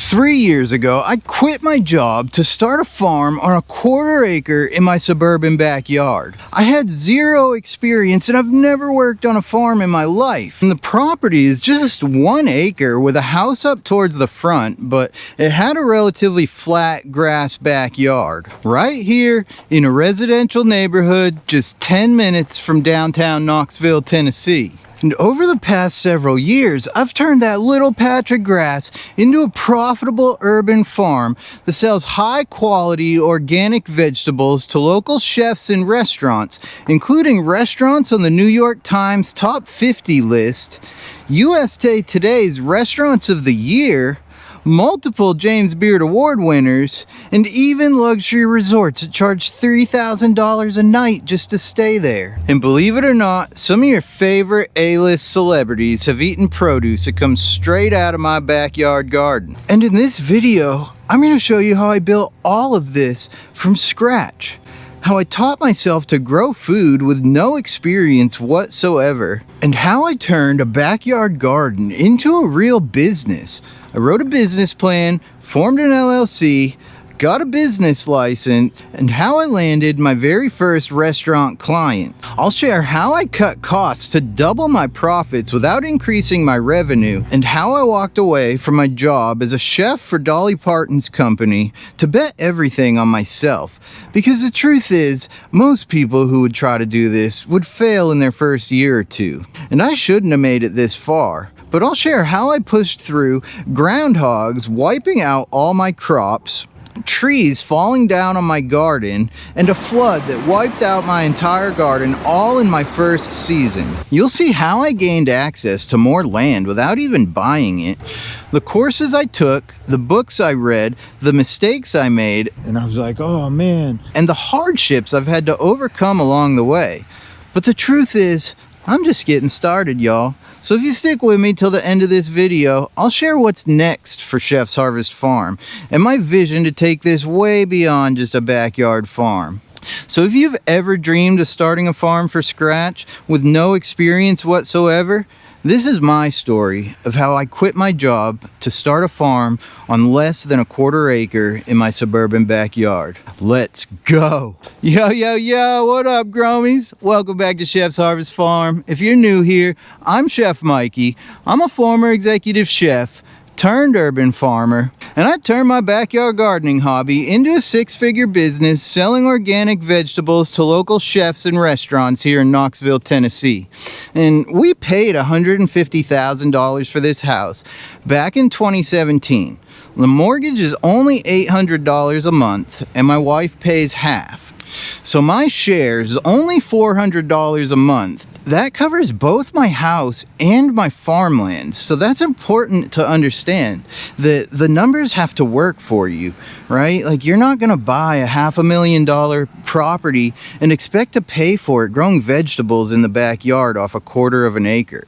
3 years ago, I quit my job to start a farm on a 1/4 acre in my suburban backyard. I had zero experience and I've never worked on a farm in my life. And the property is just 1 acre with a house up towards the front, but it had a relatively flat grass backyard. Right here in a residential neighborhood just 10 minutes from downtown Knoxville, Tennessee. And over the past several years, I've turned that little patch of grass into a profitable urban farm that sells high quality organic vegetables to local chefs and restaurants, including restaurants on the New York Times Top 50 list, USA Today's Restaurants of the Year, multiple James Beard Award winners, and even luxury resorts that charge $3,000 a night just to stay there. And believe it or not, some of your favorite A-list celebrities have eaten produce that comes straight out of my backyard garden. And in this video, I'm going to show you how I built all of this from scratch. How I taught myself to grow food with no experience whatsoever, and how I turned a backyard garden into a real business. I wrote a business plan, formed an LLC, got a business license, and how I landed my very first restaurant client. I'll share how I cut costs to double my profits without increasing my revenue, and how I walked away from my job as a chef for Dolly Parton's company to bet everything on myself. Because the truth is, most people who would try to do this would fail in their first year or two. And I shouldn't have made it this far. But I'll share how I pushed through groundhogs wiping out all my crops, trees falling down on my garden, and a flood that wiped out my entire garden all in my first season. You'll see how I gained access to more land without even buying it, the courses I took, the books I read, the mistakes I made, and I was like, oh man, and the hardships I've had to overcome along the way. But the truth is, I'm just getting started, y'all. So if you stick with me till the end of this video, I'll share what's next for Chef's Harvest Farm and my vision to take this way beyond just a backyard farm. So if you've ever dreamed of starting a farm from scratch with no experience whatsoever, this is my story of how I quit my job to start a farm on less than a 1/4 acre in my suburban backyard. Let's go. Yo, yo, yo, what up, Gromies? Welcome back to Chef's Harvest Farm. If you're new here, I'm Chef Mikey. I'm a former executive chef turned urban farmer, and I turned my backyard gardening hobby into a 6-figure business selling organic vegetables to local chefs and restaurants here in Knoxville, Tennessee. And we paid $150,000 for this house back in 2017. The mortgage is only $800 a month, and my wife pays half. So my share is only $400 a month. That covers both my house and my farmland. So that's important to understand, that the numbers have to work for you, right? Like, you're not going to buy a $500,000 property and expect to pay for it growing vegetables in the backyard off a 1/4 of an acre.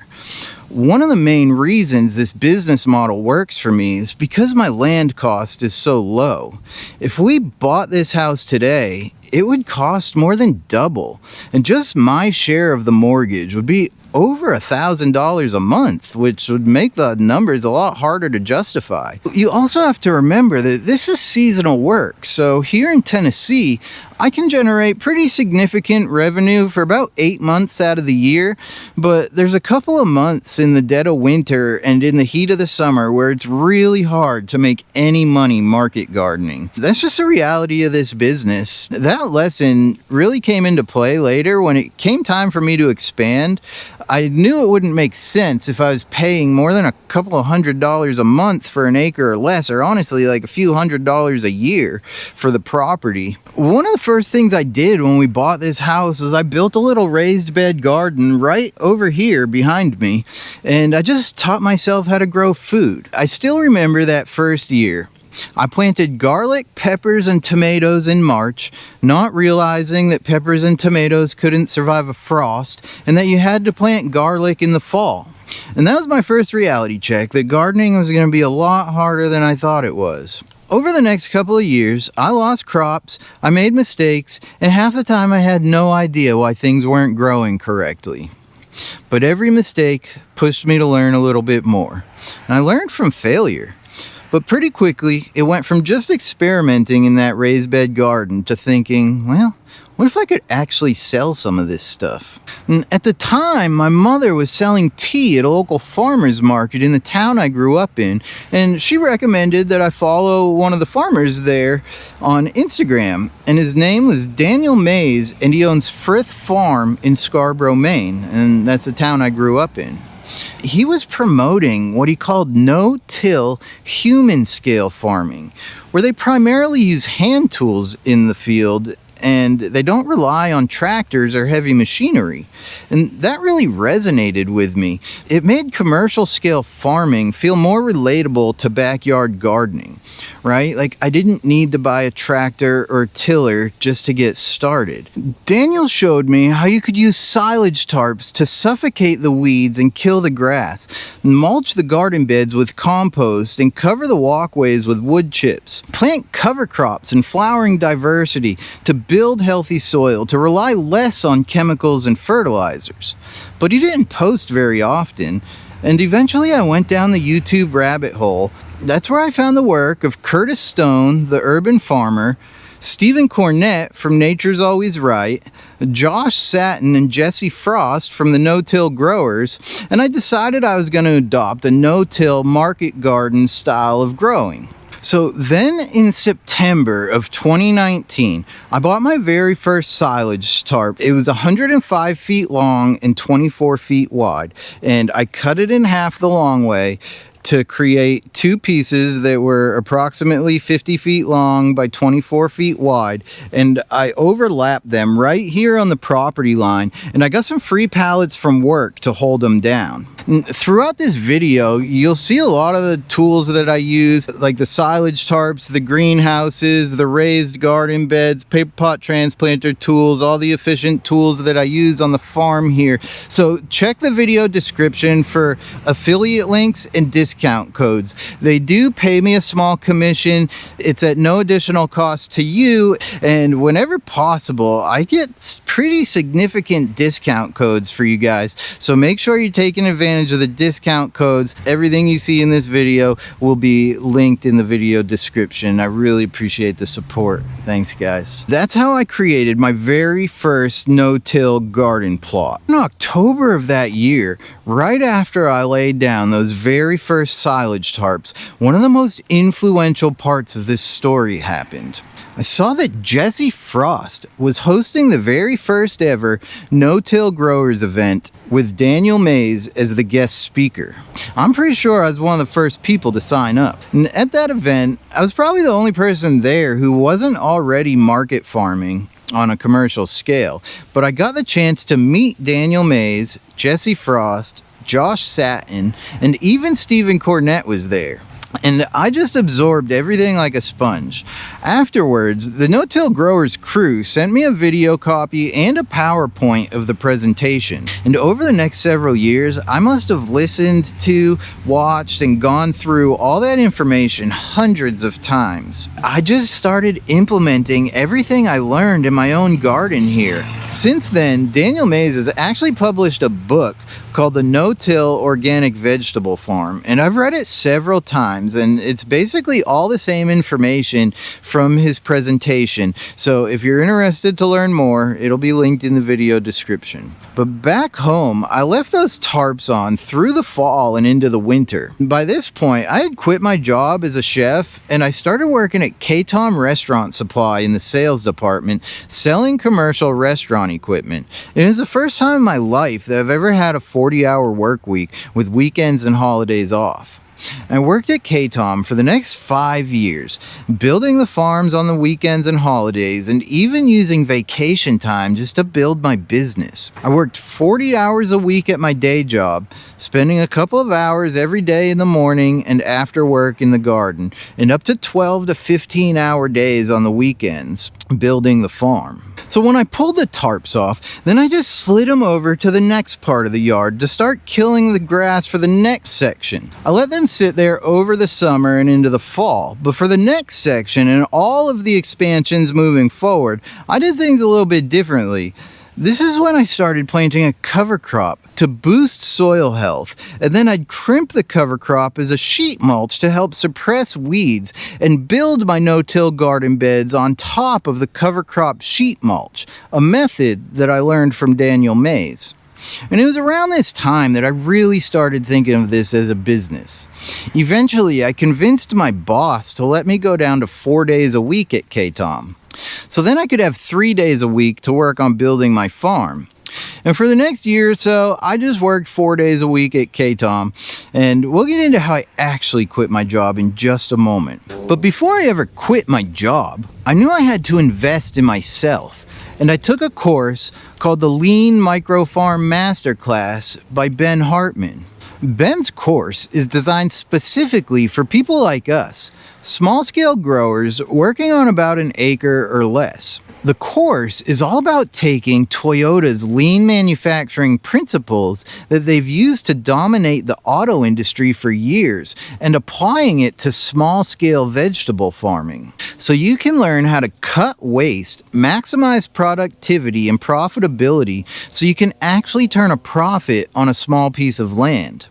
One of the main reasons this business model works for me is because my land cost is so low. If we bought this house today, it would cost more than double, and just my share of the mortgage would be over $1,000 a month, which would make the numbers a lot harder to justify. You also have to remember that this is seasonal work. So here in Tennessee, I can generate pretty significant revenue for about 8 months out of the year, but there's a couple of months in the dead of winter and in the heat of the summer where it's really hard to make any money market gardening. That's just the reality of this business. That lesson really came into play later when it came time for me to expand. I knew it wouldn't make sense if I was paying more than a couple of $100 a month for an acre or less, or honestly like a few $100s a year for the property. One of the first things I did when we bought this house was I built a little raised bed garden right over here behind me, and I just taught myself how to grow food. I still remember that first year. I planted garlic, peppers, and tomatoes in March, not realizing that peppers and tomatoes couldn't survive a frost and that you had to plant garlic in the fall. And that was my first reality check, that gardening was going to be a lot harder than I thought it was. Over the next couple of years, I lost crops, I made mistakes, and half the time I had no idea why things weren't growing correctly. But every mistake pushed me to learn a little bit more. And I learned from failure. But pretty quickly, it went from just experimenting in that raised bed garden to thinking, well, what if I could actually sell some of this stuff? And at the time, my mother was selling tea at a local farmer's market in the town I grew up in, and she recommended that I follow one of the farmers there on Instagram, and his name was Daniel Mays, and he owns Frith Farm in Scarborough, Maine, and that's the town I grew up in. He was promoting what he called no-till human-scale farming, where they primarily use hand tools in the field and they don't rely on tractors or heavy machinery. And that really resonated with me. It made commercial scale farming feel more relatable to backyard gardening, right? Like, I didn't need to buy a tractor or tiller just to get started. Daniel showed me how you could use silage tarps to suffocate the weeds and kill the grass, mulch the garden beds with compost, and cover the walkways with wood chips. Plant cover crops and flowering diversity to build healthy soil, to rely less on chemicals and fertilizers. But he didn't post very often, and eventually I went down the YouTube rabbit hole. That's where I found the work of Curtis Stone, the urban farmer, Stephen Cornett from Nature's Always Right, Josh Satin and Jesse Frost from the No-Till Growers, and I decided I was going to adopt a no-till market garden style of growing. So then in September of 2019, I bought my very first silage tarp. It was 105 feet long and 24 feet wide, and I cut it in half the long way to create two pieces that were approximately 50 feet long by 24 feet wide, and I overlapped them right here on the property line, and I got some free pallets from work to hold them down. And throughout this video, you'll see a lot of the tools that I use, like the silage tarps, the greenhouses, the raised garden beds, paper pot transplanter tools, all the efficient tools that I use on the farm here. So check the video description for affiliate links and discount codes. They do pay me a small commission. It's at no additional cost to you, and whenever possible, I get pretty significant discount codes for you guys. So make sure you're taking advantage of the discount codes. Everything you see in this video will be linked in the video description. I really appreciate the support. Thanks, guys. That's how I created my very first no-till garden plot. In October of that year, right after I laid down those very first silage tarps, one of the most influential parts of this story happened. I saw that Jesse Frost was hosting the very first ever No-Till Growers event with Daniel Mays as the guest speaker. I'm pretty sure I was one of the first people to sign up. And at that event, I was probably the only person there who wasn't already market farming on a commercial scale. But I got the chance to meet Daniel Mays, Jesse Frost, Josh Satin, and even Stephen Cornett was there. And I just absorbed everything like a sponge. Afterwards, the No-Till Growers crew sent me a video copy and a PowerPoint of the presentation. And over the next several years, I must have listened to, watched, and gone through all that information hundreds of times. I just started implementing everything I learned in my own garden here. Since then, Daniel Mays has actually published a book called The No-Till Organic Vegetable Farm, and I've read it several times, and it's basically all the same information from his presentation. So if you're interested to learn more, it'll be linked in the video description. But back home, I left those tarps on through the fall and into the winter. By this point, I had quit my job as a chef, and I started working at K-Tom Restaurant Supply in the sales department, selling commercial restaurant equipment. It was the first time in my life that I've ever had a 40-hour work week with weekends and holidays off. I worked at K-Tom for the next 5 years, building the farms on the weekends and holidays, and even using vacation time just to build my business. I worked 40 hours a week at my day job, spending a couple of hours every day in the morning and after work in the garden, and up to 12 to 15-hour days on the weekends, building the farm. So when I pulled the tarps off, then I just slid them over to the next part of the yard to start killing the grass for the next section. I let them sit there over the summer and into the fall, but for the next section and all of the expansions moving forward, I did things a little bit differently. This is when I started planting a cover crop to boost soil health, and then I'd crimp the cover crop as a sheet mulch to help suppress weeds and build my no-till garden beds on top of the cover crop sheet mulch, a method that I learned from Daniel Mays. And it was around this time that I really started thinking of this as a business. Eventually, I convinced my boss to let me go down to 4 days a week at K-Tom. So then I could have 3 days a week to work on building my farm. And for the next year or so, I just worked 4 days a week at K-Tom, and we'll get into how I actually quit my job in just a moment. But before I ever quit my job, I knew I had to invest in myself. And I took a course called the Lean Micro Farm Masterclass by Ben Hartman. Ben's course is designed specifically for people like us, small-scale growers working on about an acre or less. The course is all about taking Toyota's lean manufacturing principles that they've used to dominate the auto industry for years and applying it to small-scale vegetable farming. So you can learn how to cut waste, maximize productivity and profitability so you can actually turn a profit on a small piece of land.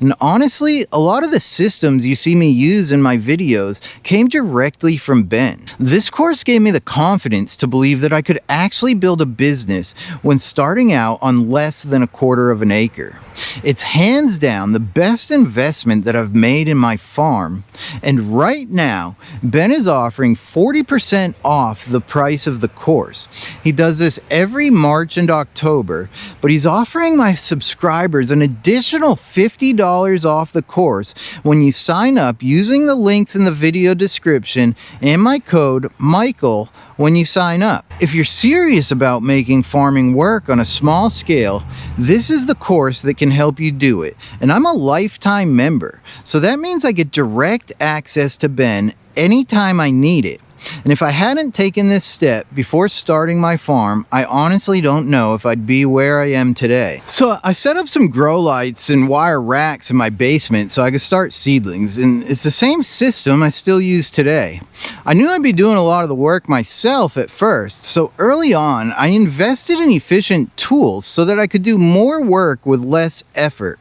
And honestly, a lot of the systems you see me use in my videos came directly from Ben. This course gave me the confidence to believe that I could actually build a business when starting out on less than a quarter of an acre. It's hands down the best investment that I've made in my farm, and right now Ben is offering 40% off the price of the course. He does this every March and October, but he's offering my subscribers an additional $50 off the course when you sign up using the links in the video description and my code Michael when you sign up. If you're serious about making farming work on a small scale, this is the course that can help you do it. And I'm a lifetime member, so that means I get direct access to Ben anytime I need it. And if I hadn't taken this step before starting my farm, I honestly don't know if I'd be where I am today. So I set up some grow lights and wire racks in my basement so I could start seedlings, and it's the same system I still use today. I knew I'd be doing a lot of the work myself at first, so early on I invested in efficient tools so that I could do more work with less effort.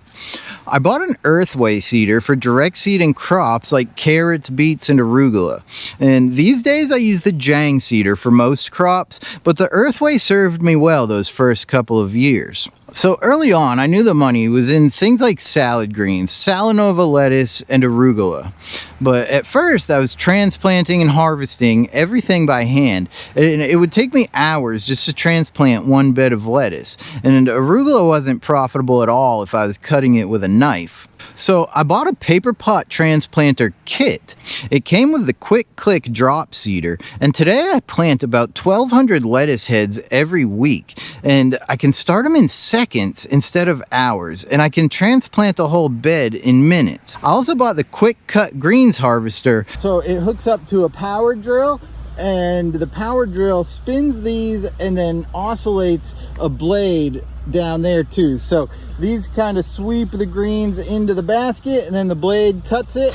I bought an earthway seeder for direct seeding crops like carrots, beets, and arugula. And these days I use the Jang seeder for most crops, but the earthway served me well those first couple of years. So early on, I knew the money was in things like salad greens, Salanova lettuce, and arugula. But at first, I was transplanting and harvesting everything by hand. And it would take me hours just to transplant one bed of lettuce. And arugula wasn't profitable at all if I was cutting it with a knife. So I bought a paper pot transplanter kit. It came with the quick click drop seeder, and today I plant about 1,200 lettuce heads every week, and I can start them in seconds instead of hours, and I can transplant a whole bed in minutes. I also bought the quick cut greens harvester. So it hooks up to a power drill, and the power drill spins these and then oscillates a blade down there too. So these kind of sweep the greens into the basket, and then the blade cuts it.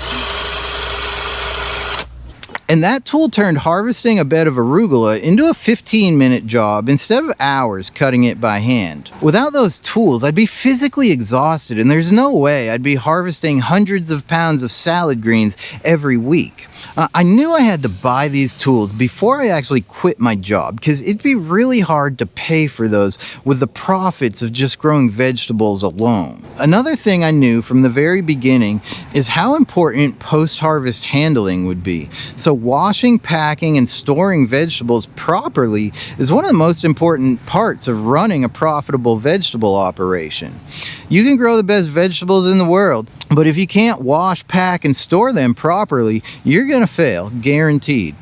And that tool turned harvesting a bed of arugula into a 15-minute job instead of hours cutting it by hand. Without those tools, I'd be physically exhausted, and there's no way I'd be harvesting hundreds of pounds of salad greens every week. I knew I had to buy these tools before I actually quit my job, because it'd be really hard to pay for those with the profits of just growing vegetables alone. Another thing I knew from the very beginning is how important post-harvest handling would be. So washing, packing, and storing vegetables properly is one of the most important parts of running a profitable vegetable operation. You can grow the best vegetables in the world, but if you can't wash, pack, and store them properly, you're going to fail, guaranteed.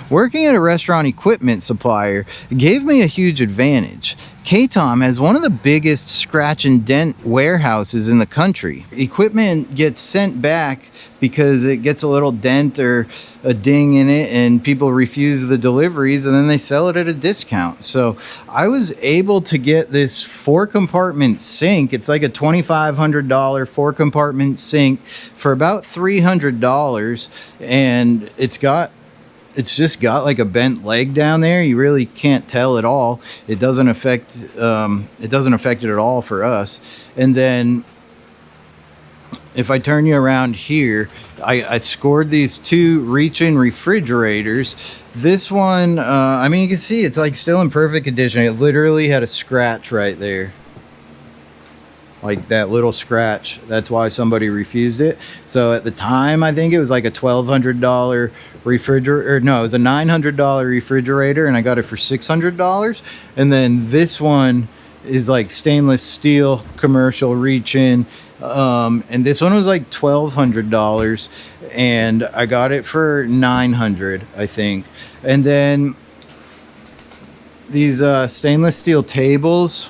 Working at a restaurant equipment supplier gave me a huge advantage. K-Tom has one of the biggest scratch and dent warehouses in the country. Equipment gets sent back because it gets a little dent or a ding in it, and people refuse the deliveries, and then they sell it at a discount. So I was able to get this 4-compartment sink. It's like a $2,500 4-compartment sink for about $300, and it's got it's just got like a bent leg down there. You really can't tell at all. It doesn't affect it at all for us. And then if I turn you around here, I scored these two reach-in refrigerators. This one, I mean, you can see it's like still in perfect condition. It literally had a scratch right there. Like that little scratch. That's why somebody refused it. So at the time, I think it was like a $1,200 refrigerator. Or no, it was a $900 refrigerator, and I got it for $600. And then this one is like stainless steel commercial reach-in. And this one was like $1,200, and I got it for $900, I think. And then these stainless steel tables,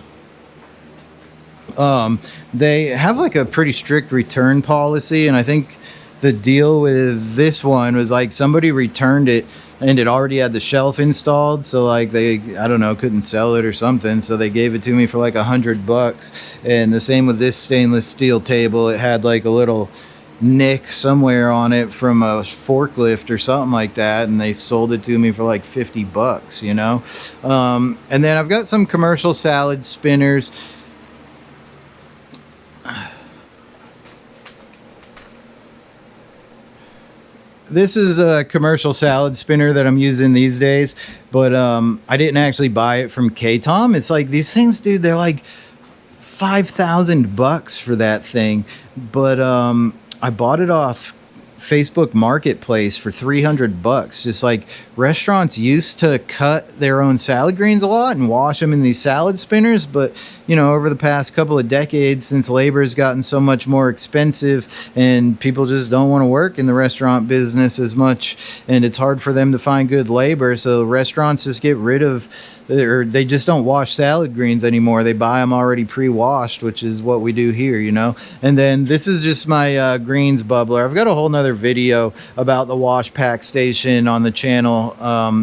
they have like a pretty strict return policy, and I think the deal with this one was like somebody returned it and it already had the shelf installed, so like they, I don't know, couldn't sell it or something, so they gave it to me for like $100. And the same with this stainless steel table. It had like a little nick somewhere on it from a forklift or something like that, and they sold it to me for like $50, you know. And then I've got some commercial salad spinners. This is a commercial salad spinner that I'm using these days, but I didn't actually buy it from K-Tom. It's like these things, dude, they're like $5,000 for that thing. But I bought it off Facebook Marketplace for $300. Just like restaurants used to cut their own salad greens a lot and wash them in these salad spinners, but you know, over the past couple of decades, since labor has gotten so much more expensive and people just don't want to work in the restaurant business as much, and it's hard for them to find good labor, so restaurants just get rid of, or they just don't wash salad greens anymore. They buy them already pre-washed, which is what we do here, you know. And then this is just my greens bubbler. I've got a whole nother video about the wash pack station on the channel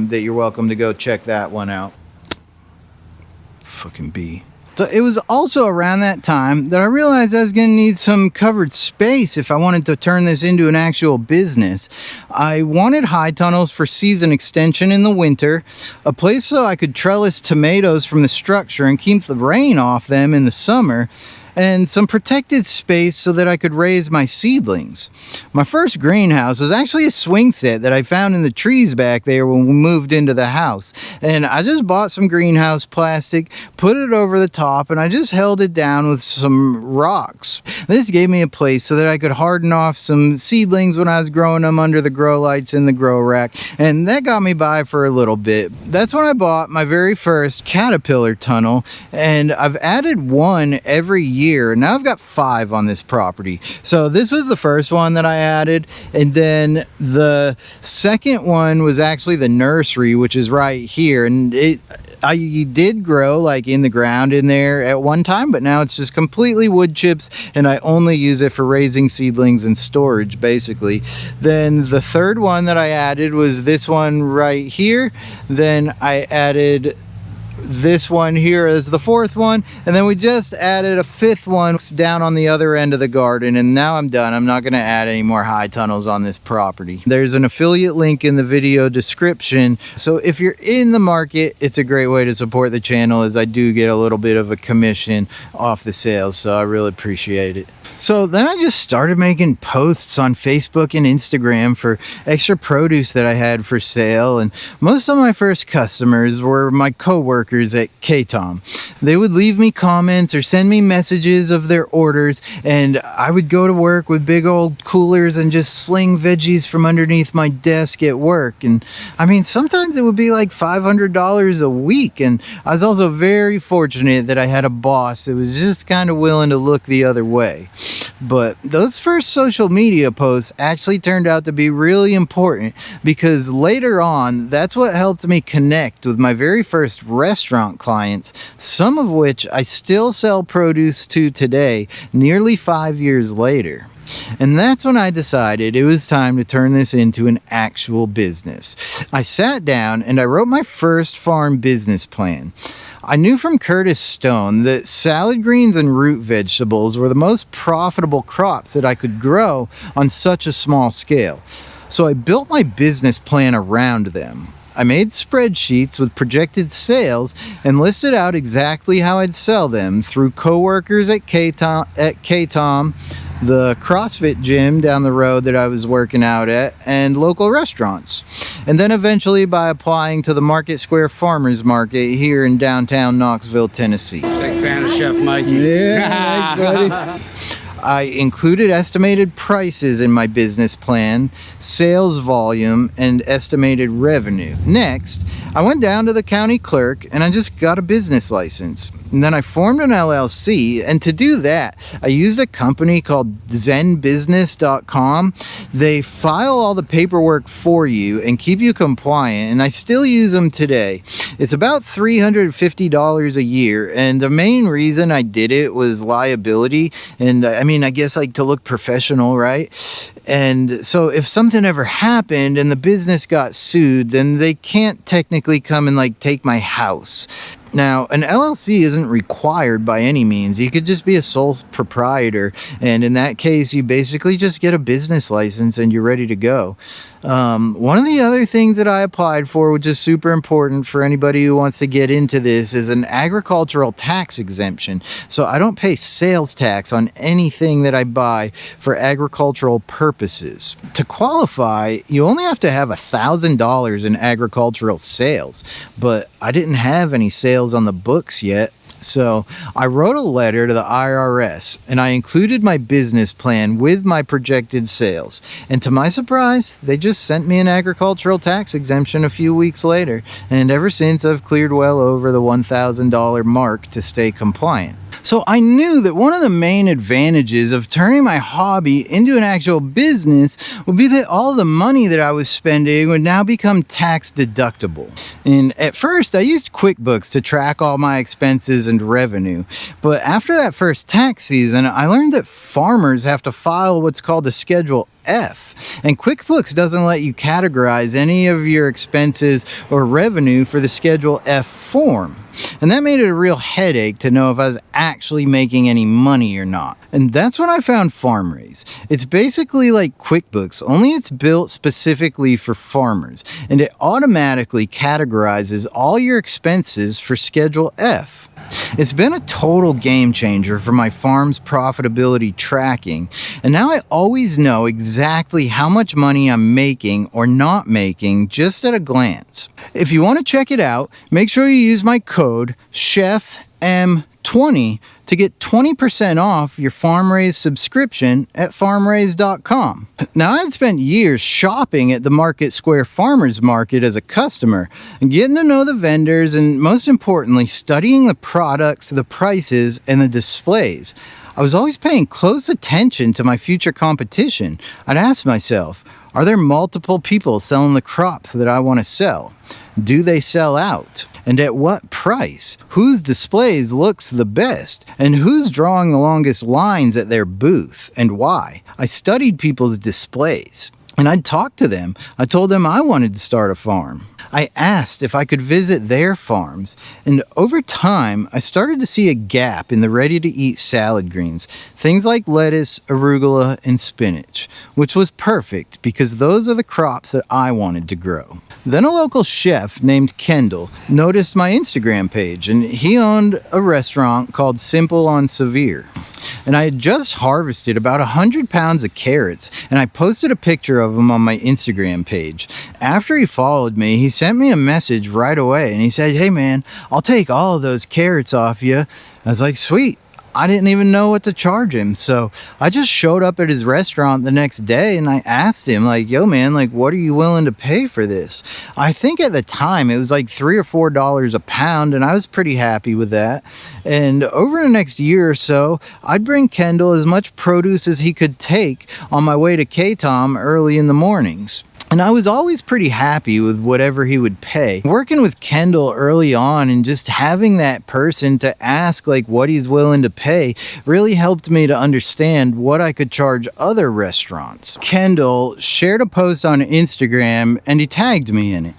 that you're welcome to go check that one out. Fucking bee. So it was also around that time that I realized I was going to need some covered space if I wanted to turn this into an actual business. I wanted high tunnels for season extension in the winter, a place so I could trellis tomatoes from the structure and keep the rain off them in the summer, and some protected space so that I could raise my seedlings. My first greenhouse was actually a swing set that I found in the trees back there when we moved into the house. And I just bought some greenhouse plastic, put it over the top, and I just held it down with some rocks. This gave me a place so that I could harden off some seedlings when I was growing them under the grow lights in the grow rack. And that got me by for a little bit. That's when I bought my very first caterpillar tunnel, and I've added one every year. Now I've got 5 on this property. So this was the first one that I added, and then the second one was actually the nursery, which is right here, and I did grow like in the ground in there at one time, but now it's just completely wood chips, and I only use it for raising seedlings and storage basically. Then the third one that I added was this one right here. Then I added this one here as the 4th one, and then we just added a 5th one down on the other end of the garden, and now I'm done. I'm not going to add any more high tunnels on this property. There's an affiliate link in the video description, so if you're in the market, it's a great way to support the channel, as I do get a little bit of a commission off the sales, so I really appreciate it. So then I just started making posts on Facebook and Instagram for extra produce that I had for sale, and most of my first customers were my co-workers at K-Tom. They would leave me comments or send me messages of their orders, and I would go to work with big old coolers and just sling veggies from underneath my desk at work. And I mean, sometimes it would be like $500 a week, and I was also very fortunate that I had a boss that was just kind of willing to look the other way. But those first social media posts actually turned out to be really important, because later on, that's what helped me connect with my very first restaurant clients, some of which I still sell produce to today, nearly 5 years later. And that's when I decided it was time to turn this into an actual business. I sat down and I wrote my first farm business plan. I knew from Curtis Stone that salad greens and root vegetables were the most profitable crops that I could grow on such a small scale. So I built my business plan around them. I made spreadsheets with projected sales and listed out exactly how I'd sell them through coworkers at K-Tom, the CrossFit gym down the road that I was working out at, and local restaurants. And then eventually by applying to the Market Square Farmers Market here in downtown Knoxville, Tennessee. Big fan of Chef Mikey. Yeah, thanks, buddy. I included estimated prices in my business plan, sales volume, and estimated revenue. Next, I went down to the county clerk and I just got a business license. And then I formed an LLC, and to do that, I used a company called zenbusiness.com. They file all the paperwork for you and keep you compliant, and I still use them today. It's about $350 a year, and the main reason I did it was liability, and I guess like to look professional, right? And so if something ever happened and the business got sued, then they can't technically come and like take my house. Now, an LLC isn't required by any means. You could just be a sole proprietor, and in that case, you basically just get a business license and you're ready to go. One of the other things that I applied for, which is super important for anybody who wants to get into this, is an agricultural tax exemption. So I don't pay sales tax on anything that I buy for agricultural purposes. To qualify, you only have to have $1,000 in agricultural sales, but I didn't have any sales on the books yet. So I wrote a letter to the IRS and I included my business plan with my projected sales. And to my surprise, they just sent me an agricultural tax exemption a few weeks later. And ever since, I've cleared well over the $1,000 mark to stay compliant. So I knew that one of the main advantages of turning my hobby into an actual business would be that all the money that I was spending would now become tax deductible. And at first I used QuickBooks to track all my expenses and revenue. But after that first tax season, I learned that farmers have to file what's called a Schedule F, and QuickBooks doesn't let you categorize any of your expenses or revenue for the Schedule F form. And that made it a real headache to know if I was actually making any money or not. And that's when I found FarmRaise. It's basically like QuickBooks, only it's built specifically for farmers, and it automatically categorizes all your expenses for Schedule F. It's been a total game changer for my farm's profitability tracking, and now I always know exactly how much money I'm making or not making just at a glance. If you want to check it out, make sure you use my code CHEFM20 to get 20% off your FarmRaise subscription at farmraise.com. Now, I had spent years shopping at the Market Square Farmers Market as a customer, and getting to know the vendors, and most importantly, studying the products, the prices, and the displays. I was always paying close attention to my future competition. I'd ask myself, are there multiple people selling the crops that I want to sell? Do they sell out? And at what price? Whose displays looks the best? And who's drawing the longest lines at their booth? And why? I studied people's displays, and I'd talk to them. I told them I wanted to start a farm. I asked if I could visit their farms, and over time, I started to see a gap in the ready-to-eat salad greens, things like lettuce, arugula, and spinach, which was perfect because those are the crops that I wanted to grow. Then a local chef named Kendall noticed my Instagram page, and he owned a restaurant called Simple on Severe. And I had just harvested about 100 pounds of carrots, and I posted a picture of them on my Instagram page. After he followed me, he sent me a message right away, and he said, "Hey man, I'll take all of those carrots off you." I was like, sweet. I didn't even know what to charge him, so I just showed up at his restaurant the next day and I asked him, like, yo man, like, what are you willing to pay for this? I think at the time it was like $3 or $4 a pound, and I was pretty happy with that. And over the next year or so, I'd bring Kendall as much produce as he could take on my way to K-Tom early in the mornings. And I was always pretty happy with whatever he would pay. Working with Kendall early on and just having that person to ask like what he's willing to pay really helped me to understand what I could charge other restaurants. Kendall shared a post on Instagram and he tagged me in it.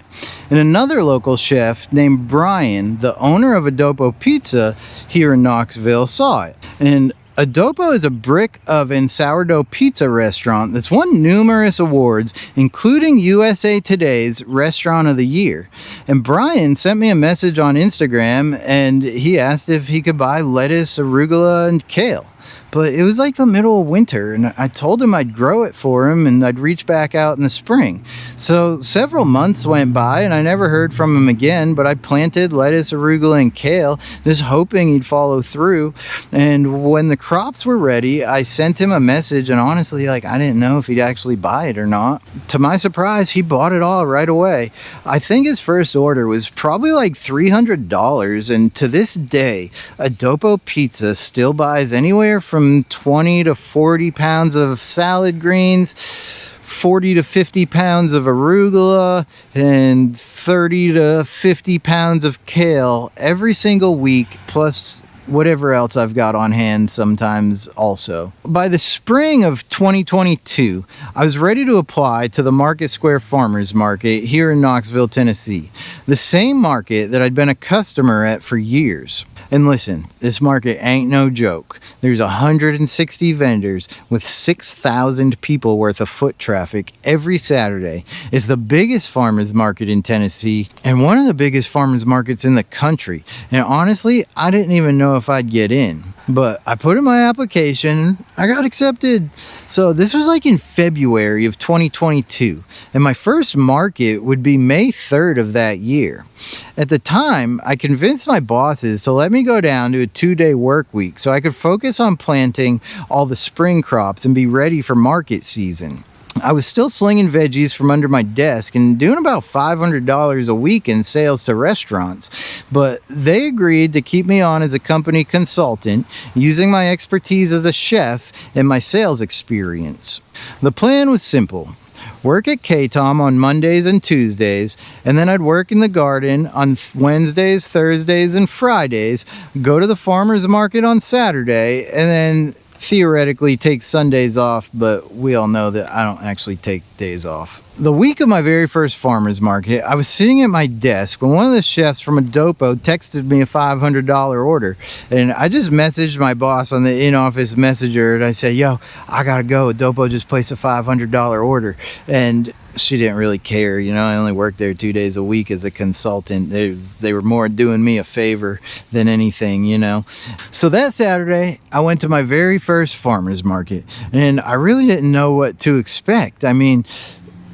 And another local chef named Brian, the owner of Adobo Pizza here in Knoxville, saw it. And Adobo is a brick oven sourdough pizza restaurant that's won numerous awards, including USA Today's Restaurant of the Year. And Brian sent me a message on Instagram and he asked if he could buy lettuce, arugula, and kale. But it was like the middle of winter, and I told him I'd grow it for him and I'd reach back out in the spring. So several months went by and I never heard from him again, but I planted lettuce, arugula, and kale, just hoping he'd follow through. And when the crops were ready, I sent him a message, and honestly, I didn't know if he'd actually buy it or not. To my surprise, he bought it all right away. I think his first order was probably like $300, and to this day, Adobo Pizza still buys anywhere from 20 to 40 pounds of salad greens, 40 to 50 pounds of arugula, and 30 to 50 pounds of kale every single week, plus whatever else I've got on hand sometimes also. By the spring of 2022, I was ready to apply to the Market Square Farmers Market here in Knoxville, Tennessee, the same market that I'd been a customer at for years. And listen, this market ain't no joke. There's 160 vendors with 6,000 people worth of foot traffic every Saturday. It's the biggest farmers market in Tennessee and one of the biggest farmers markets in the country. And honestly, I didn't even know if I'd get in. But I put in my application, I got accepted. So this was like in February of 2022, and my first market would be May 3rd of that year. At the time, I convinced my bosses to let me go down to a 2-day work week so I could focus on planting all the spring crops and be ready for market season. I was still slinging veggies from under my desk and doing about $500 a week in sales to restaurants, but they agreed to keep me on as a company consultant using my expertise as a chef and my sales experience. The plan was simple. Work at K-Tom on Mondays and Tuesdays, and then I'd work in the garden on Wednesdays, Thursdays, and Fridays, go to the farmer's market on Saturday, and then theoretically take Sundays off, but we all know that I don't actually take days off. The week of my very first farmer's market, I was sitting at my desk when one of the chefs from Adobo texted me a $500 order, and I just messaged my boss on the in-office messenger and I said, "Yo, I gotta go. Adobo just placed a $500 order." And she didn't really care, I only worked there 2 days a week as a consultant. They were more doing me a favor than anything, So that Saturday, I went to my very first farmer's market, and I really didn't know what to expect. I mean,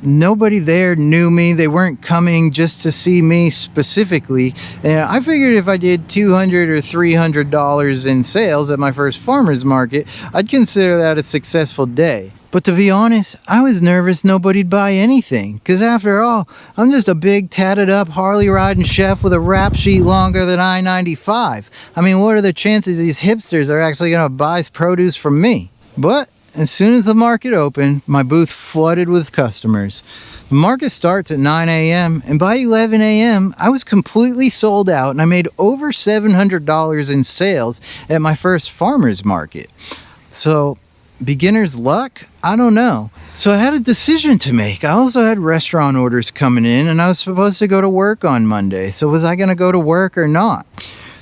nobody there knew me. They weren't coming just to see me specifically. And I figured if I did $200 or $300 in sales at my first farmer's market, I'd consider that a successful day. But to be honest, I was nervous nobody'd buy anything, because after all, I'm just a big tatted up Harley riding chef with a rap sheet longer than I-95. I mean, what are the chances these hipsters are actually going to buy produce from me? But as soon as the market opened, my booth flooded with customers. The market starts at 9 a.m. and by 11 a.m. I was completely sold out and I made over $700 in sales at my first farmer's market. So, beginner's luck? I don't know. So I had a decision to make. I also had restaurant orders coming in and I was supposed to go to work on Monday. So was I going to go to work or not?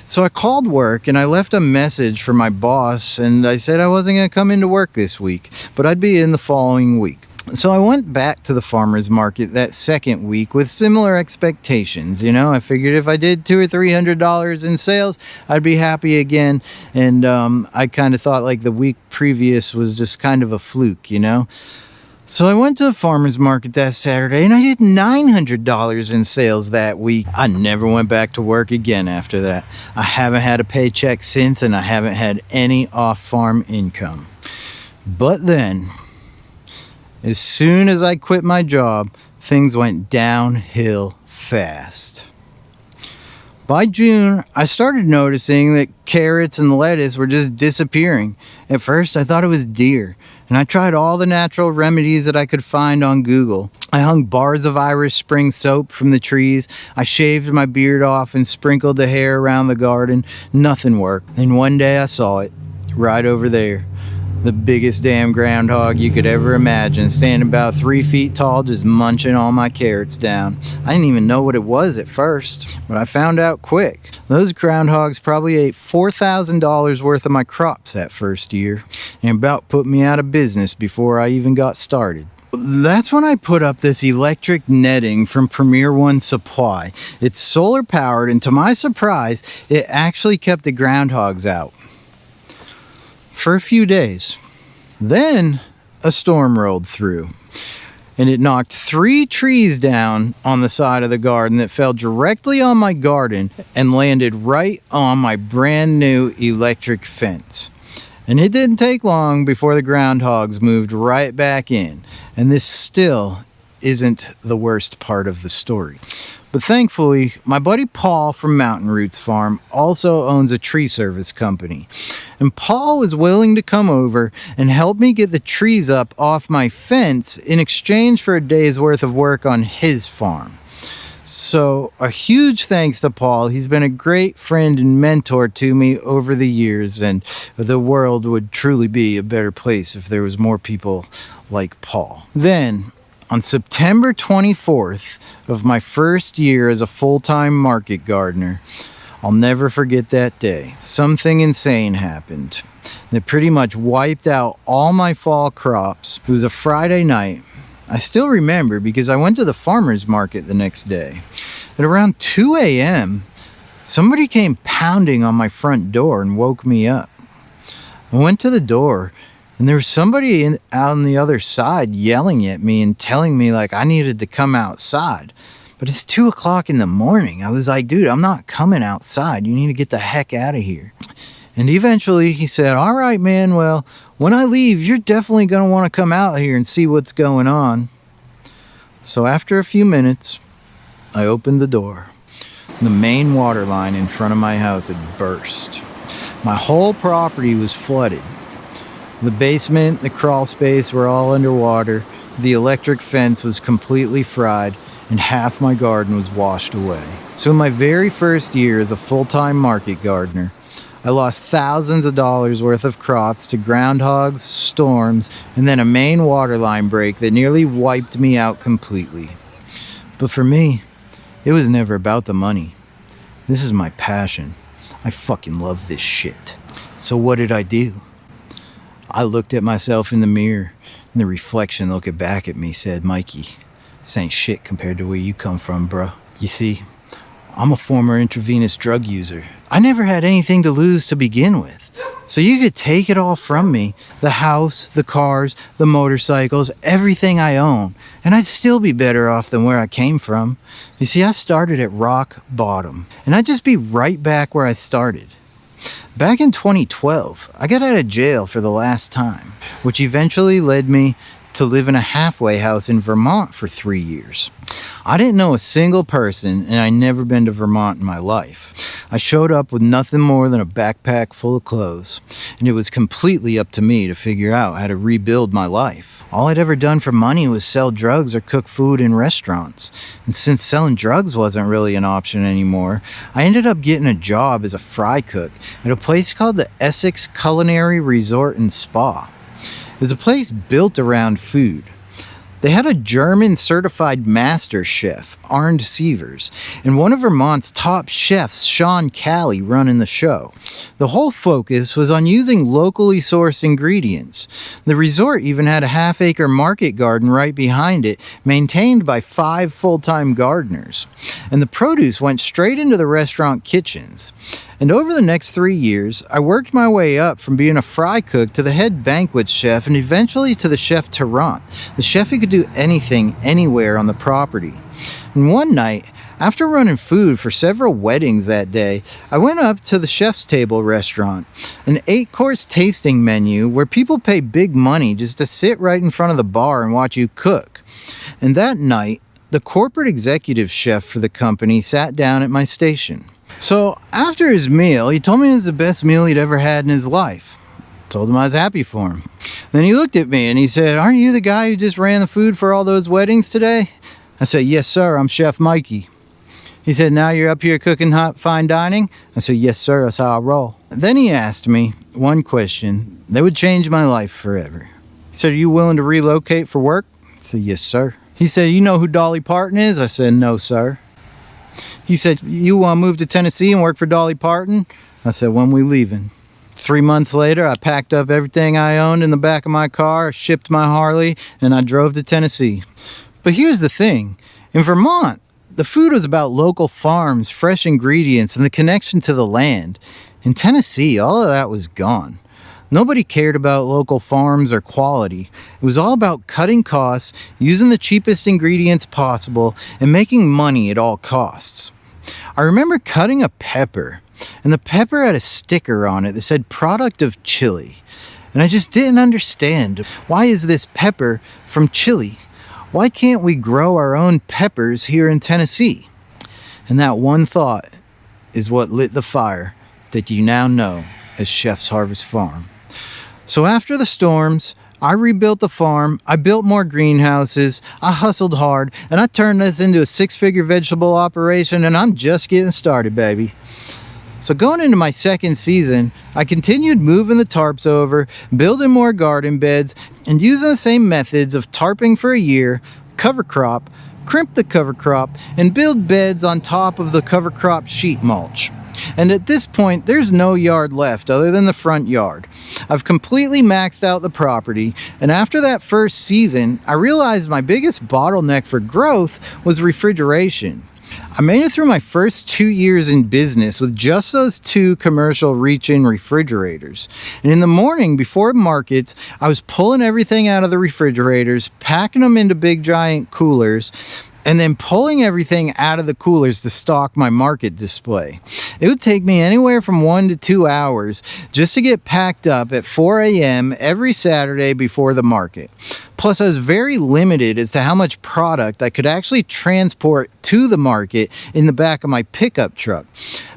So I called work and I left a message for my boss and I said I wasn't going to come into work this week, but I'd be in the following week. So I went back to the farmer's market that second week with similar expectations. I figured if I did $200 or $300 in sales, I'd be happy again. And I kind of thought like the week previous was just kind of a fluke, So I went to the farmer's market that Saturday and I did $900 in sales that week. I never went back to work again after that. I haven't had a paycheck since and I haven't had any off-farm income. But then, as soon as I quit my job, things went downhill fast. By June, I started noticing that carrots and lettuce were just disappearing. At first, I thought it was deer, and I tried all the natural remedies that I could find on Google. I hung bars of Irish Spring soap from the trees. I shaved my beard off and sprinkled the hair around the garden. Nothing worked. And one day I saw it, right over there. The biggest damn groundhog you could ever imagine, standing about 3 feet tall, just munching all my carrots down. I didn't even know what it was at first, but I found out quick. Those groundhogs probably ate $4,000 worth of my crops that first year, and about put me out of business before I even got started. That's when I put up this electric netting from Premier One Supply. It's solar powered, and to my surprise, it actually kept the groundhogs out for a few days. Then a storm rolled through, and it knocked 3 trees down on the side of the garden that fell directly on my garden and landed right on my brand new electric fence. And it didn't take long before the groundhogs moved right back in. And this still isn't the worst part of the story. But thankfully, my buddy Paul from Mountain Roots Farm also owns a tree service company. And Paul was willing to come over and help me get the trees up off my fence in exchange for a day's worth of work on his farm. So a huge thanks to Paul. He's been a great friend and mentor to me over the years, and the world would truly be a better place if there was more people like Paul. Then, on September 24th of my first year as a full-time market gardener, I'll never forget that day. Something insane happened that pretty much wiped out all my fall crops. It was a Friday night. I still remember because I went to the farmer's market the next day. At around 2 a.m., somebody came pounding on my front door and woke me up. I went to the door, and there was somebody out on the other side yelling at me and telling me like I needed to come outside. But it's 2 o'clock in the morning. I was like, dude, I'm not coming outside. You need to get the heck out of here. And eventually he said, all right, man, well, when I leave, you're definitely going to want to come out here and see what's going on. So after a few minutes, I opened the door. The main water line in front of my house had burst. My whole property was flooded. The basement, the crawl space were all underwater. The electric fence was completely fried, and half my garden was washed away. So in my very first year as a full-time market gardener, I lost thousands of dollars worth of crops to groundhogs, storms, and then a main water line break that nearly wiped me out completely. But for me, it was never about the money. This is my passion. I fucking love this shit. So what did I do? I looked at myself in the mirror, and the reflection looking back at me said, Mikey, this ain't shit compared to where you come from, bro. You see, I'm a former intravenous drug user. I never had anything to lose to begin with. So you could take it all from me, the house, the cars, the motorcycles, everything I own, and I'd still be better off than where I came from. You see, I started at rock bottom, and I'd just be right back where I started. Back in 2012, I got out of jail for the last time, which eventually led me to live in a halfway house in Vermont for 3 years. I didn't know a single person, and I'd never been to Vermont in my life. I showed up with nothing more than a backpack full of clothes, and it was completely up to me to figure out how to rebuild my life. All I'd ever done for money was sell drugs or cook food in restaurants, and since selling drugs wasn't really an option anymore, I ended up getting a job as a fry cook at a place called the Essex Culinary Resort and Spa. It was a place built around food. They had a German certified master chef, Arndt Sievers, and one of Vermont's top chefs, Sean Calley, running the show. The whole focus was on using locally sourced ingredients. The resort even had a half-acre market garden right behind it, maintained by 5 full-time gardeners. And the produce went straight into the restaurant kitchens. And over the next 3 years, I worked my way up from being a fry cook to the head banquet chef and eventually to the chef Tarrant, the chef who could do anything, anywhere on the property. And one night, after running food for several weddings that day, I went up to the Chef's Table restaurant, an 8-course tasting menu where people pay big money just to sit right in front of the bar and watch you cook. And that night, the corporate executive chef for the company sat down at my station. So after his meal, he told me it was the best meal he'd ever had in his life. Told him I was happy for him. Then he looked at me and he said, "Aren't you the guy who just ran the food for all those weddings today?" I said, "Yes, sir, I'm Chef Mikey." He said, "Now you're up here cooking hot fine dining?" I said, "Yes, sir, that's how I roll." Then he asked me one question that would change my life forever. He said, "Are you willing to relocate for work?" I said, "Yes, sir." He said, "You know who Dolly Parton is?" I said, "No, sir." He said, "You want to move to Tennessee and work for Dolly Parton?" I said, "When we leaving?" 3 months later, I packed up everything I owned in the back of my car, shipped my Harley, and I drove to Tennessee. But here's the thing. In Vermont, the food was about local farms, fresh ingredients, and the connection to the land. In Tennessee, all of that was gone. Nobody cared about local farms or quality. It was all about cutting costs, using the cheapest ingredients possible, and making money at all costs. I remember cutting a pepper, and the pepper had a sticker on it that said "Product of Chile." And I just didn't understand. Why is this pepper from Chile? Why can't we grow our own peppers here in Tennessee? And that one thought is what lit the fire that you now know as Chef's Harvest Farm. So after the storms, I rebuilt the farm, I built more greenhouses, I hustled hard, and I turned this into a 6-figure vegetable operation, and I'm just getting started, baby. So going into my second season, I continued moving the tarps over, building more garden beds, and using the same methods of tarping for a year, cover crop, crimp the cover crop, and build beds on top of the cover crop sheet mulch. And at this point, there's no yard left other than the front yard. I've completely maxed out the property, and after that first season, I realized my biggest bottleneck for growth was refrigeration. I made it through my first 2 years in business with just those 2 commercial reach-in refrigerators. And in the morning before markets, I was pulling everything out of the refrigerators, packing them into big giant coolers, and then pulling everything out of the coolers to stock my market display. It would take me anywhere from 1 to 2 hours just to get packed up at 4 a.m. every Saturday before the market. Plus, I was very limited as to how much product I could actually transport to the market in the back of my pickup truck.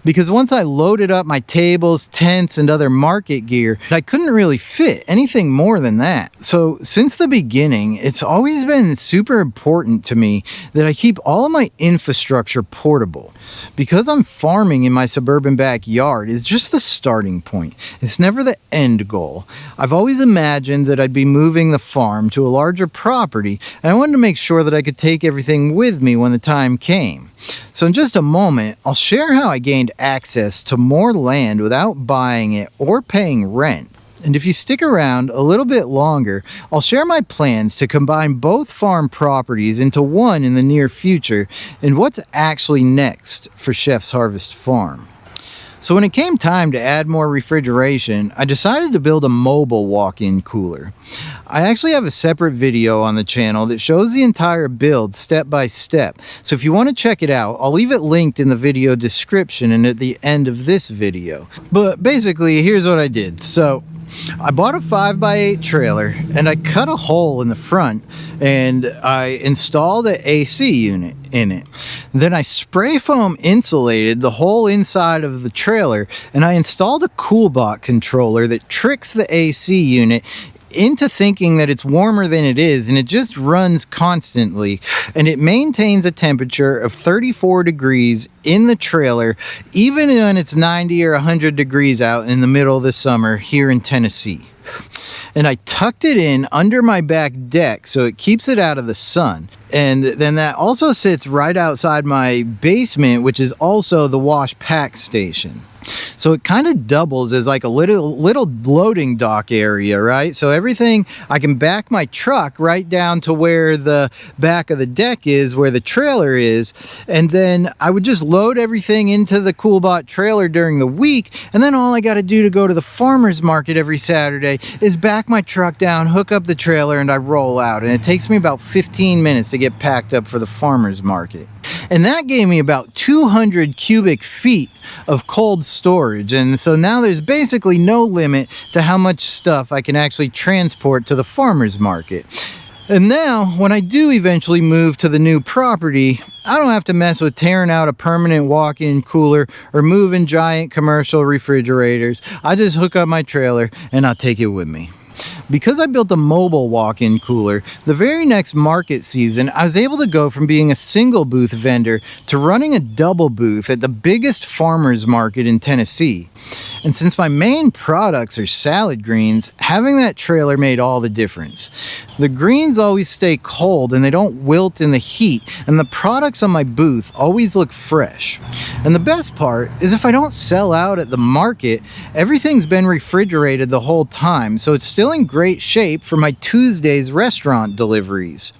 Because once I loaded up my tables, tents, and other market gear, I couldn't really fit anything more than that. So since the beginning, it's always been super important to me that I keep all of my infrastructure portable. Because I'm farming in my suburban backyard is just the starting point. It's never the end goal. I've always imagined that I'd be moving the farm to a larger property, and I wanted to make sure that I could take everything with me when the time came. So in just a moment, I'll share how I gained access to more land without buying it or paying rent. And if you stick around a little bit longer, I'll share my plans to combine both farm properties into one in the near future and what's actually next for Chef's Harvest Farm. So when it came time to add more refrigeration, I decided to build a mobile walk-in cooler. I actually have a separate video on the channel that shows the entire build step by step. So if you want to check it out, I'll leave it linked in the video description and at the end of this video. But basically, here's what I did. So I bought a 5x8 trailer and I cut a hole in the front and I installed an AC unit in it. Then I spray foam insulated the whole inside of the trailer and I installed a CoolBot controller that tricks the AC unit into thinking that it's warmer than it is, and it just runs constantly, and it maintains a temperature of 34 degrees in the trailer even when it's 90 or 100 degrees out in the middle of the summer here in Tennessee. And I tucked it in under my back deck so it keeps it out of the sun. And then that also sits right outside my basement, which is also the wash pack station. So it kind of doubles as like a little loading dock area, right? So everything, I can back my truck right down to where the back of the deck is, where the trailer is, and then I would just load everything into the CoolBot trailer during the week, and then all I got to do to go to the farmer's market every Saturday is back my truck down, hook up the trailer, and I roll out. And it takes me about 15 minutes to get packed up for the farmer's market. And that gave me about 200 cubic feet of cold storage, and so now there's basically no limit to how much stuff I can actually transport to the farmer's market. And now when I do eventually move to the new property, I don't have to mess with tearing out a permanent walk-in cooler or moving giant commercial refrigerators. I just hook up my trailer and I'll take it with me. Because I built a mobile walk-in cooler, the very next market season, I was able to go from being a single booth vendor to running a double booth at the biggest farmers market in Tennessee. And since my main products are salad greens, having that trailer made all the difference. The greens always stay cold and they don't wilt in the heat, and the products on my booth always look fresh. And the best part is if I don't sell out at the market, everything's been refrigerated the whole time, so it's still in great shape for my Tuesdays restaurant deliveries.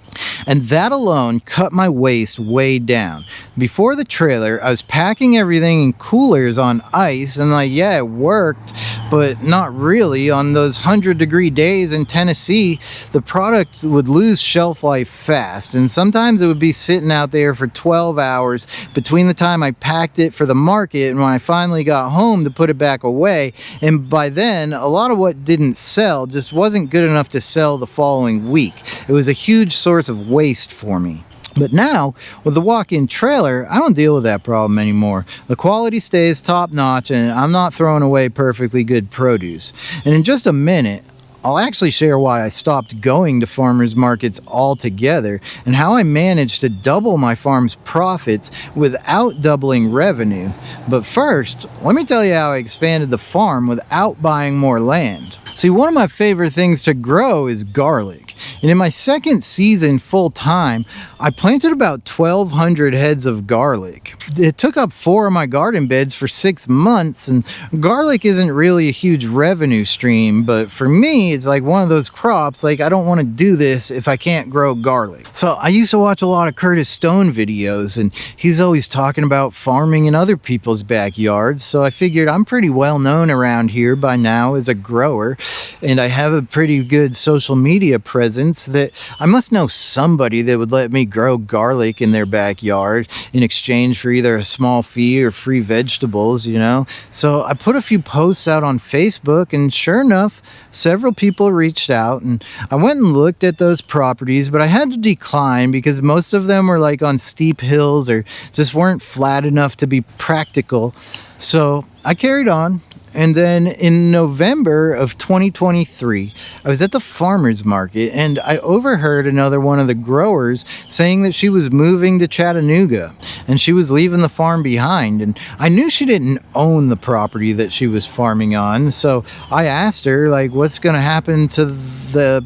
And that alone cut my waste way down. Before the trailer, I was packing everything in coolers on ice, and yeah, it worked, but not really. On those 100-degree days in Tennessee, the product would lose shelf life fast, and sometimes it would be sitting out there for 12 hours between the time I packed it for the market and when I finally got home to put it back away. And by then, a lot of what didn't sell just wasn't good enough to sell the following week. It was a huge source of waste for me. But now, with the walk-in trailer, I don't deal with that problem anymore. The quality stays top-notch, and I'm not throwing away perfectly good produce. And in just a minute, I'll actually share why I stopped going to farmers markets altogether and how I managed to double my farm's profits without doubling revenue. But first, let me tell you how I expanded the farm without buying more land. See, one of my favorite things to grow is garlic. And in my second season full-time, I planted about 1,200 heads of garlic. It took up 4 of my garden beds for 6 months, and garlic isn't really a huge revenue stream, but for me, it's like one of those crops, like I don't want to do this if I can't grow garlic. So I used to watch a lot of Curtis Stone videos, and he's always talking about farming in other people's backyards, so I figured I'm pretty well known around here by now as a grower, and I have a pretty good social media presence that I must know somebody that would let me grow garlic in their backyard in exchange for either a small fee or free vegetables, you know. So I put a few posts out on Facebook, and sure enough, several people reached out, and I went and looked at those properties, but I had to decline because most of them were like on steep hills or just weren't flat enough to be practical. So I carried on. And then in November of 2023, I was at the farmer's market, and I overheard another one of the growers saying that she was moving to Chattanooga and she was leaving the farm behind. And I knew she didn't own the property that she was farming on, so I asked her, like, what's going to happen to the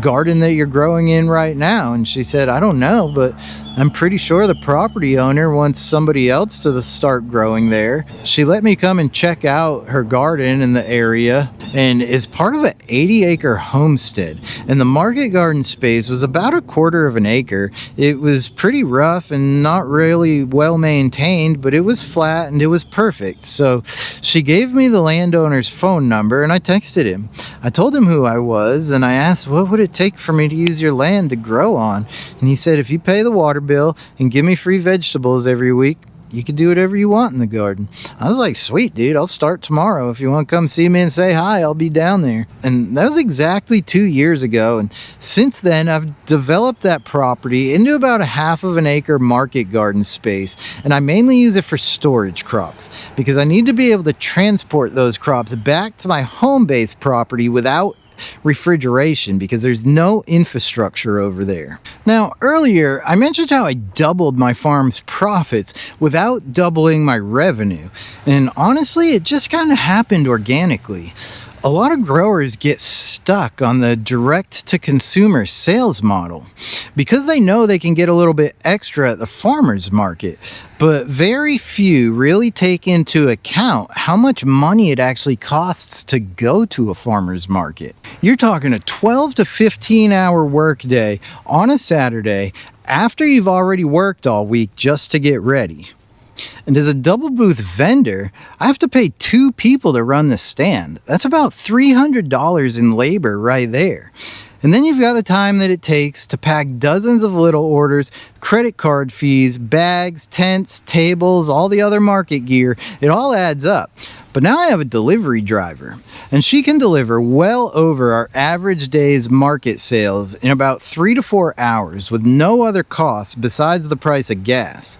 garden that you're growing in right now? And she said, I don't know, but I'm pretty sure the property owner wants somebody else to start growing there. She let me come and check out her garden in the area, and is part of an 80-acre homestead. And the market garden space was about 1/4 of an acre. It was pretty rough and not really well maintained, but it was flat and it was perfect. So she gave me the landowner's phone number, and I texted him. I told him who I was, and I asked, what would it take for me to use your land to grow on? And he said, if you pay the water bill and give me free vegetables every week, you can do whatever you want in the garden. I was like, sweet, dude, I'll start tomorrow. If you want to come see me and say hi, I'll be down there. And that was exactly 2 years ago. And since then, I've developed that property into about 1/2 of an acre market garden space. And I mainly use it for storage crops because I need to be able to transport those crops back to my home-based property without refrigeration because there's no infrastructure over there. Now, earlier I mentioned how I doubled my farm's profits without doubling my revenue, and honestly, it just kind of happened organically. A lot of growers get stuck on the direct-to-consumer sales model because they know they can get a little bit extra at the farmer's market, but very few really take into account how much money it actually costs to go to a farmer's market. You're talking a 12 to 15 hour workday on a Saturday after you've already worked all week just to get ready. And as a double booth vendor, I have to pay 2 people to run the stand. That's about $300 in labor right there. And then you've got the time that it takes to pack dozens of little orders, credit card fees, bags, tents, tables, all the other market gear. It all adds up. But now I have a delivery driver, and she can deliver well over our average day's market sales in about 3 to 4 hours with no other costs besides the price of gas.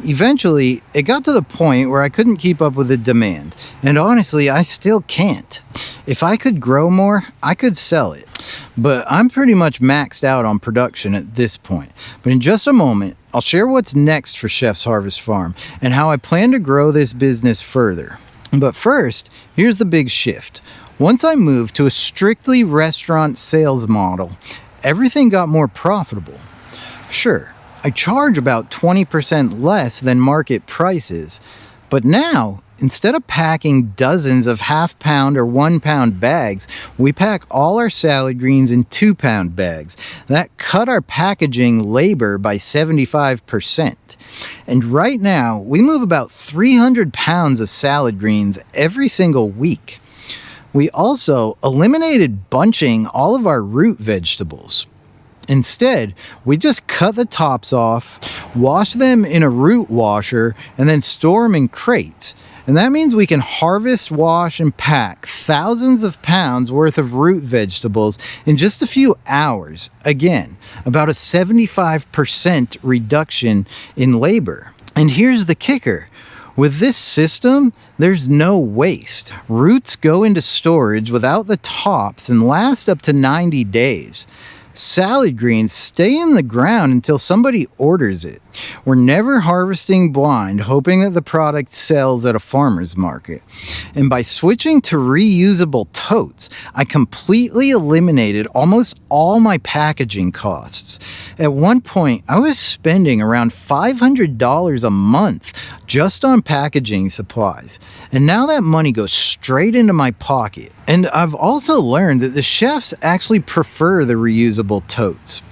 Eventually, it got to the point where I couldn't keep up with the demand, and honestly, I still can't. If I could grow more, I could sell it, but I'm pretty much maxed out on production at this point. But in just a moment, I'll share what's next for Chef's Harvest Farm and how I plan to grow this business further. But first, here's the big shift. Once I moved to a strictly restaurant sales model, everything got more profitable. Sure, I charge about 20% less than market prices, but now, instead of packing dozens of half-pound or 1-pound bags, we pack all our salad greens in 2-pound bags. That cut our packaging labor by 75%. And right now, we move about 300 pounds of salad greens every single week. We also eliminated bunching all of our root vegetables. Instead, we just cut the tops off, wash them in a root washer, and then store them in crates. And that means we can harvest, wash, and pack thousands of pounds worth of root vegetables in just a few hours. Again, about a 75% reduction in labor. And here's the kicker. With this system, there's no waste. Roots go into storage without the tops and last up to 90 days. Salad greens stay in the ground until somebody orders it. We're never harvesting blind, hoping that the product sells at a farmer's market. And by switching to reusable totes, I completely eliminated almost all my packaging costs. At one point, I was spending around $500 a month just on packaging supplies. And now that money goes straight into my pocket. And I've also learned that the chefs actually prefer the reusable totes.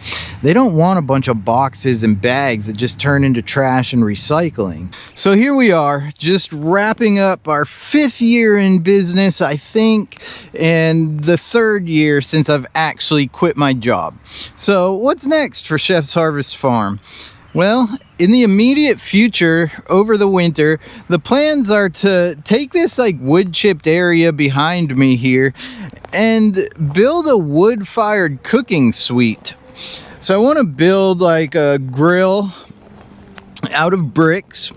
They don't want a bunch of boxes and bags that just turn into trash and recycling. So here we are, just wrapping up our 5th year in business, I think, and the 3rd year since I've actually quit my job. So what's next for Chef's Harvest Farm? Well, in the immediate future, over the winter, the plans are to take this wood chipped area behind me here and build a wood-fired cooking suite. So I want to build a grill out of bricks,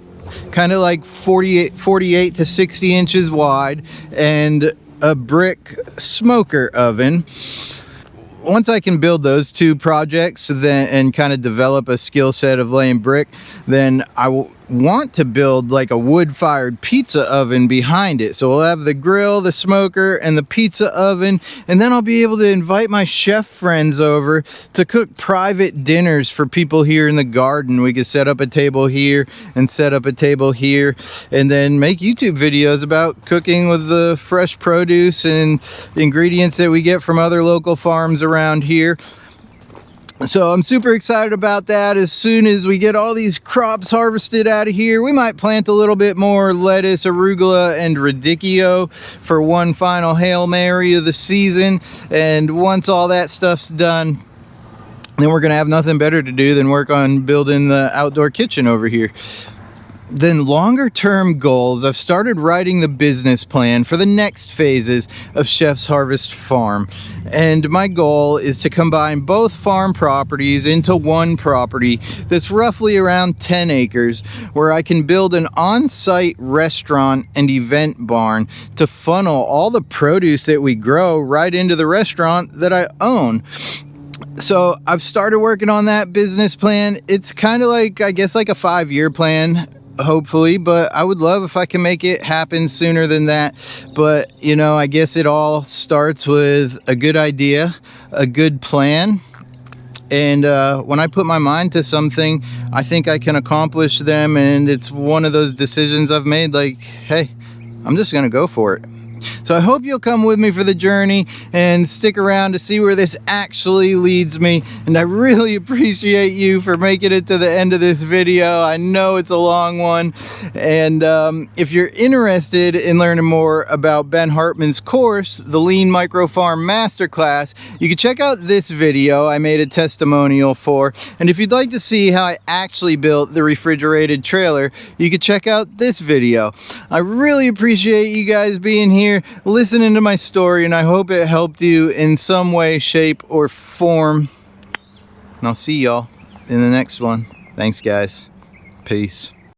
kind of like 48 to 60 inches wide, and a brick smoker oven. Once I can build those 2 projects and kind of develop a skill set of laying brick, then I will want to build a wood-fired pizza oven behind it. So we'll have the grill, the smoker, and the pizza oven, and then I'll be able to invite my chef friends over to cook private dinners for people here in the garden. We could set up a table here and set up a table here, and then make YouTube videos about cooking with the fresh produce and ingredients that we get from other local farms around here. So I'm super excited about that. As soon as we get all these crops harvested out of here, we might plant a little bit more lettuce, arugula, and radicchio for one final Hail Mary of the season. And once all that stuff's done, then we're gonna have nothing better to do than work on building the outdoor kitchen over here. Then longer term goals, I've started writing the business plan for the next phases of Chef's Harvest Farm. And my goal is to combine both farm properties into one property that's roughly around 10 acres, where I can build an on-site restaurant and event barn to funnel all the produce that we grow right into the restaurant that I own. So I've started working on that business plan. It's kind of I guess a 5-year plan, hopefully, but I would love if I can make it happen sooner than that. But I guess it all starts with a good idea, a good plan, and when I put my mind to something, I think I can accomplish them. And it's one of those decisions I've made, hey, I'm just gonna go for it. So I hope you'll come with me for the journey and stick around to see where this actually leads me. And I really appreciate you for making it to the end of this video. I know it's a long one. And if you're interested in learning more about Ben Hartman's course, the Lean Micro Farm Masterclass, you can check out this video I made a testimonial for. And if you'd like to see how I actually built the refrigerated trailer, you can check out this video. I really appreciate you guys being here, listening to my story, and I hope it helped you in some way, shape, or form. And I'll see y'all in the next one. Thanks, guys. Peace.